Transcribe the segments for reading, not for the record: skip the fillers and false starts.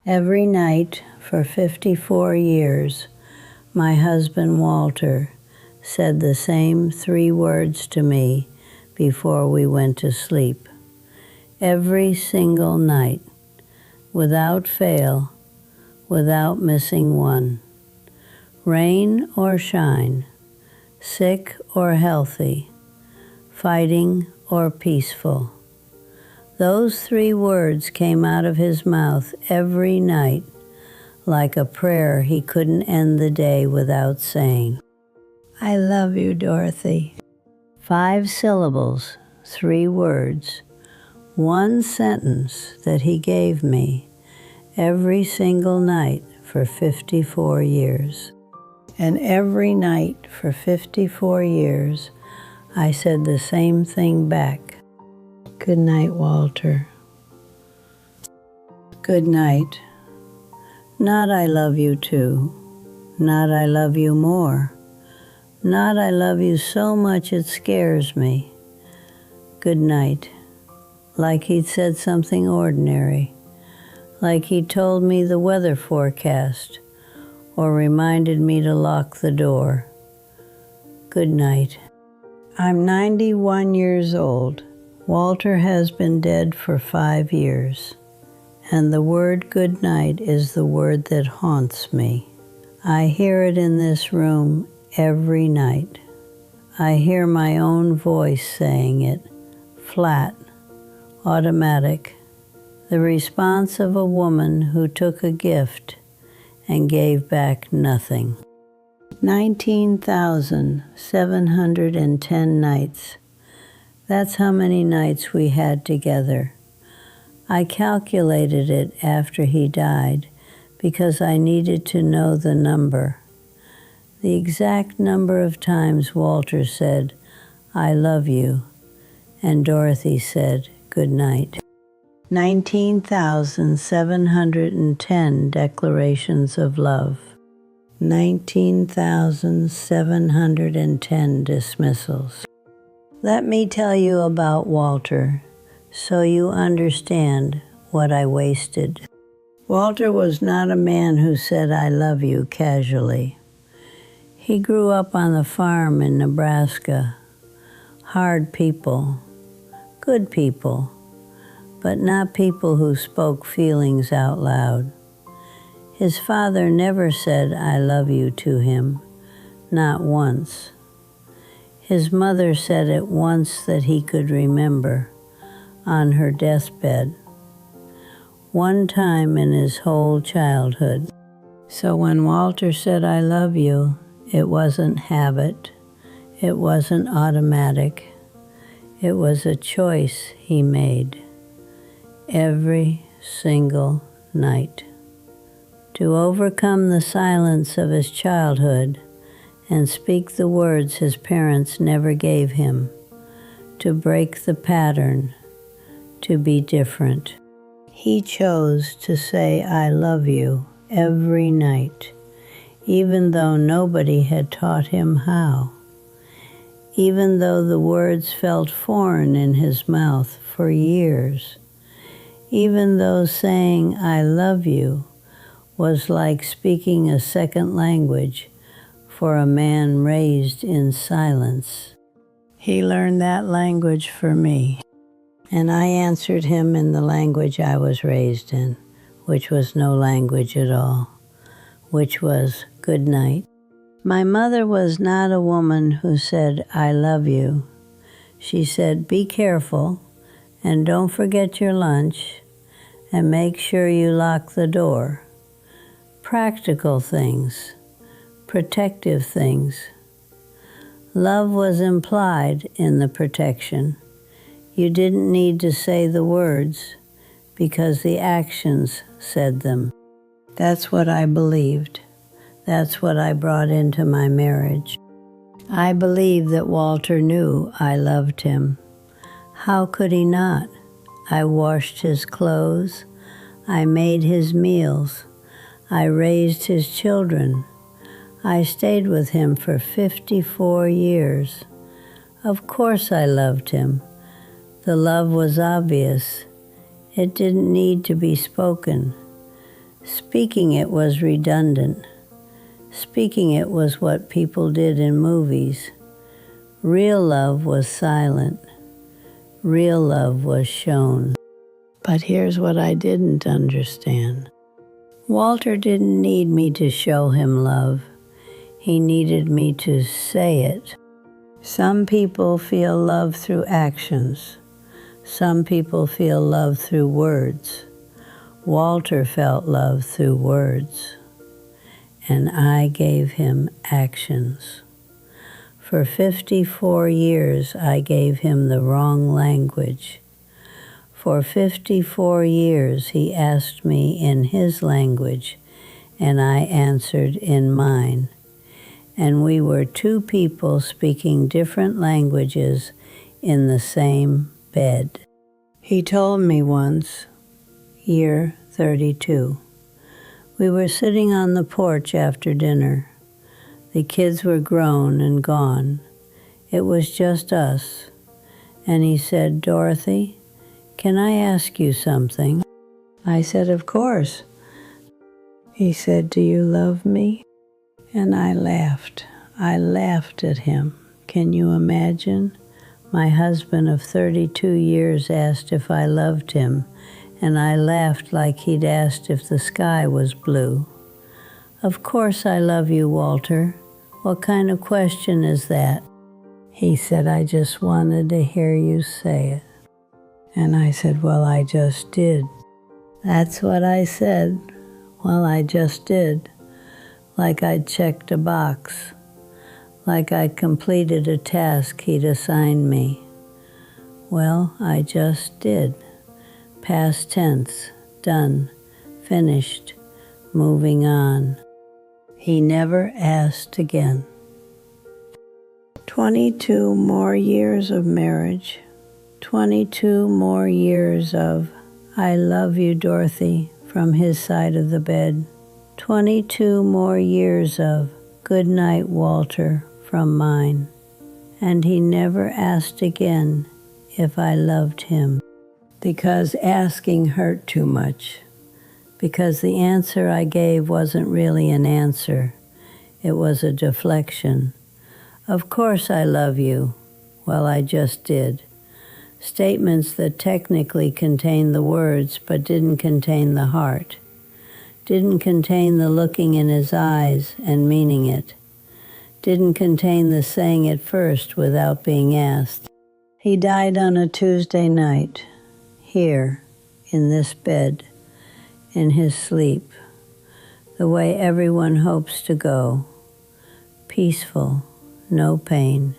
Every night for 54 years, my husband Walter said the same 3 words to me before we went to sleep. Every single night, without fail, without missing one. Rain or shine, sick or healthy, fighting or peaceful. Those 3 words came out of his mouth every night like a prayer he couldn't end the day without saying. I love you, Dorothy. 5 syllables, 3 words, 1 sentence that he gave me every single night for 54 years. And every night for 54 years, I said the same thing back. Good night, Walter. Good night. Not I love you too. Not I love you more. Not I love you so much it scares me. Good night. Like he'd said something ordinary. Like he told me the weather forecast or reminded me to lock the door. Good night. I'm 91 years old. Walter has been dead for 5 years, and the word good night is the word that haunts me. I hear it in this room every night. I hear my own voice saying it, flat, automatic, the response of a woman who took a gift and gave back nothing. 19,710 nights. That's how many nights we had together. I calculated it after he died because I needed to know the number. The exact number of times Walter said, I love you, and Dorothy said, good night. 19,710 declarations of love. 19,710 dismissals. Let me tell you about Walter so you understand what I wasted. Walter was not a man who said I love you casually. He grew up on the farm in Nebraska. Hard people, good people, but not people who spoke feelings out loud. His father never said I love you to him, not once. His mother said it once that he could remember, on her deathbed. One time in his whole childhood. So when Walter said I love you, it wasn't habit, it wasn't automatic, it was a choice he made every single night. To overcome the silence of his childhood and speak the words his parents never gave him, to break the pattern, to be different. He chose to say, I love you every night, even though nobody had taught him how, even though the words felt foreign in his mouth for years, even though saying, I love you was like speaking a second language for a man raised in silence. He learned that language for me, and I answered him in the language I was raised in, which was no language at all, which was good night. My mother was not a woman who said, I love you. She said, be careful, and don't forget your lunch, and make sure you lock the door. Practical things. Protective things. Love was implied in the protection. You didn't need to say the words because the actions said them. That's what I believed. That's what I brought into my marriage. I believe that Walter knew I loved him. How could he not? I washed his clothes. I made his meals. I raised his children. I stayed with him for 54 years. Of course I loved him. The love was obvious. It didn't need to be spoken. Speaking it was redundant. Speaking it was what people did in movies. Real love was silent. Real love was shown. But here's what I didn't understand. Walter didn't need me to show him love. He needed me to say it. Some people feel love through actions. Some people feel love through words. Walter felt love through words. And I gave him actions. For 54 years, I gave him the wrong language. For 54 years, he asked me in his language, and I answered in mine. And we were two people speaking different languages in the same bed. He told me once, year 32. We were sitting on the porch after dinner. The kids were grown and gone. It was just us. And he said, "Dorothy, can I ask you something?" I said, "Of course." He said, "Do you love me?" And I laughed. I laughed at him. Can you imagine? My husband of 32 years asked if I loved him, and I laughed like he'd asked if the sky was blue. "Of course I love you, Walter. What kind of question is that?" He said, "I just wanted to hear you say it." And I said, "Well, I just did." That's what I said. Well, I just did. Like I'd checked a box. Like I completed a task he'd assigned me. Well, I just did. Past tense, done, finished, moving on. He never asked again. 22 more years of marriage. 22 more years of "I love you, Dorothy," from his side of the bed. 22 more years of "Goodnight, Walter," from mine. And he never asked again if I loved him. Because asking hurt too much. Because the answer I gave wasn't really an answer. It was a deflection. "Of course I love you." Well, I just did. Statements that technically contained the words but didn't contain the heart. Didn't contain the looking in his eyes and meaning it. Didn't contain the saying it first without being asked. He died on a Tuesday night, here, in this bed, in his sleep, the way everyone hopes to go. Peaceful, no pain,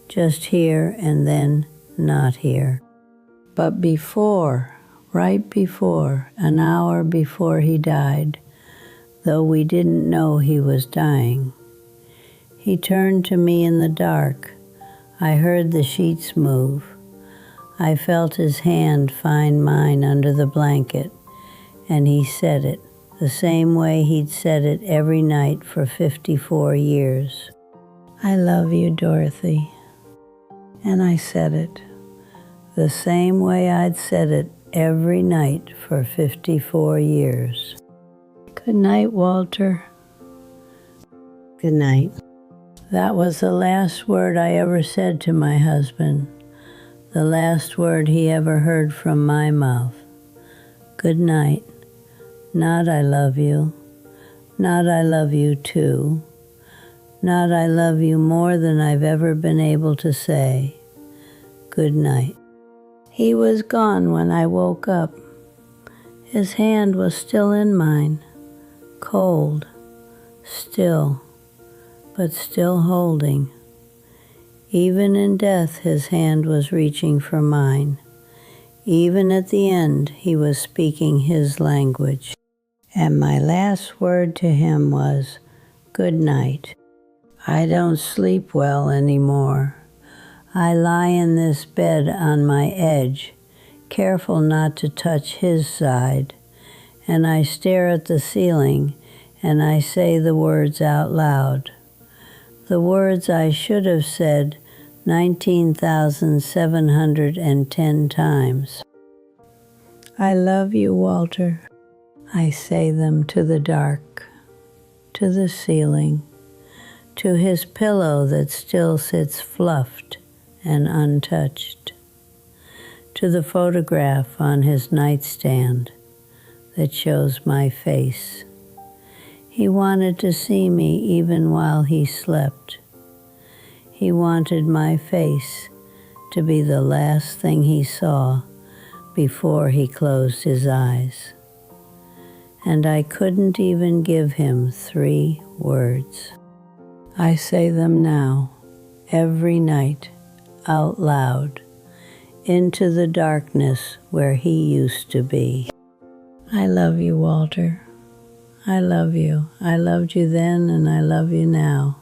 just here and then not here. But before, right before, an hour before he died, though we didn't know he was dying, he turned to me in the dark. I heard the sheets move. I felt his hand find mine under the blanket, and he said it, the same way he'd said it every night for 54 years. "I love you, Dorothy." And I said it, the same way I'd said it every night for 54 years. Good night, Walter. Good night. That was the last word I ever said to my husband, the last word he ever heard from my mouth. Good night. Not "I love you," not "I love you too," not "I love you more than I've ever been able to say." Good night. He was gone when I woke up. His hand was still in mine, cold, still, but still holding. Even in death, his hand was reaching for mine. Even at the end, he was speaking his language. And my last word to him was, "Good night." I don't sleep well anymore. I lie in this bed on my edge, careful not to touch his side, and I stare at the ceiling and I say the words out loud. The words I should have said 19,710 times. I love you, Walter. I say them to the dark, to the ceiling, to his pillow that still sits fluffed and untouched, to the photograph on his nightstand that shows my face. He wanted to see me even while he slept. He wanted my face to be the last thing he saw before he closed his eyes. And I couldn't even give him 3 words. I say them now, every night, out loud, into the darkness where he used to be. I love you, Walter. I love you. I loved you then and I love you now.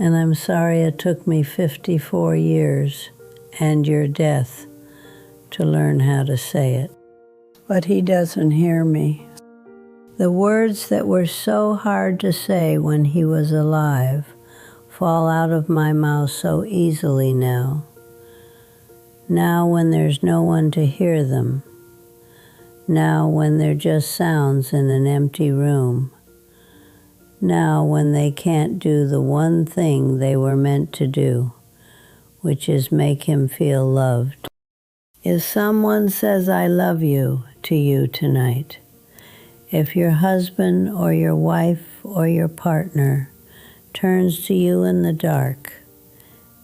And I'm sorry it took me 54 years and your death to learn how to say it. But he doesn't hear me. The words that were so hard to say when he was alive fall out of my mouth so easily now. Now when there's no one to hear them. Now when they're just sounds in an empty room. Now when they can't do the one thing they were meant to do, which is make him feel loved. If someone says I love you to you tonight, if your husband or your wife or your partner turns to you in the dark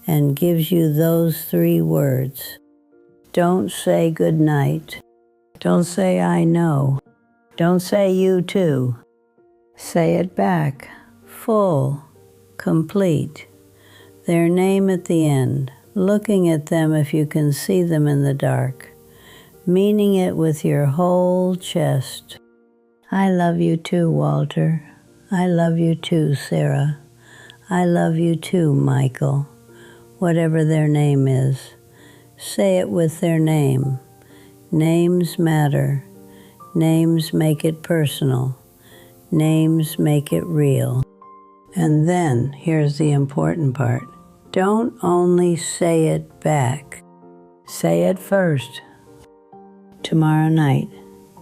and gives you those 3 words, don't say good night. Don't say I know. Don't say you too. Say it back, full, complete, their name at the end, looking at them if you can see them in the dark, meaning it with your whole chest. I love you too, Walter. I love you too, Sarah. I love you too, Michael. Whatever their name is. Say it with their name. Names matter. Names make it personal. Names make it real. And then, here's the important part. Don't only say it back. Say it first. Tomorrow night,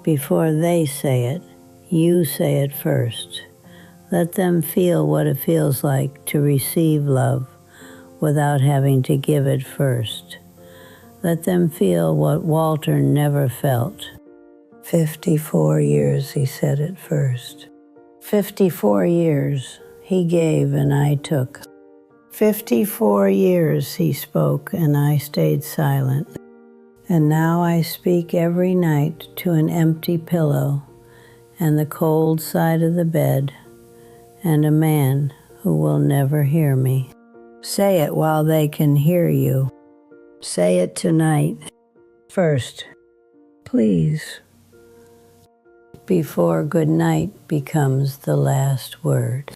before they say it, you say it first. Let them feel what it feels like to receive love without having to give it first. Let them feel what Walter never felt. 54 years he said it first. 54 years he gave and I took. 54 years he spoke and I stayed silent. And now I speak every night to an empty pillow and the cold side of the bed and a man who will never hear me. Say it while they can hear you. Say it tonight. First, please. Before good night becomes the last word.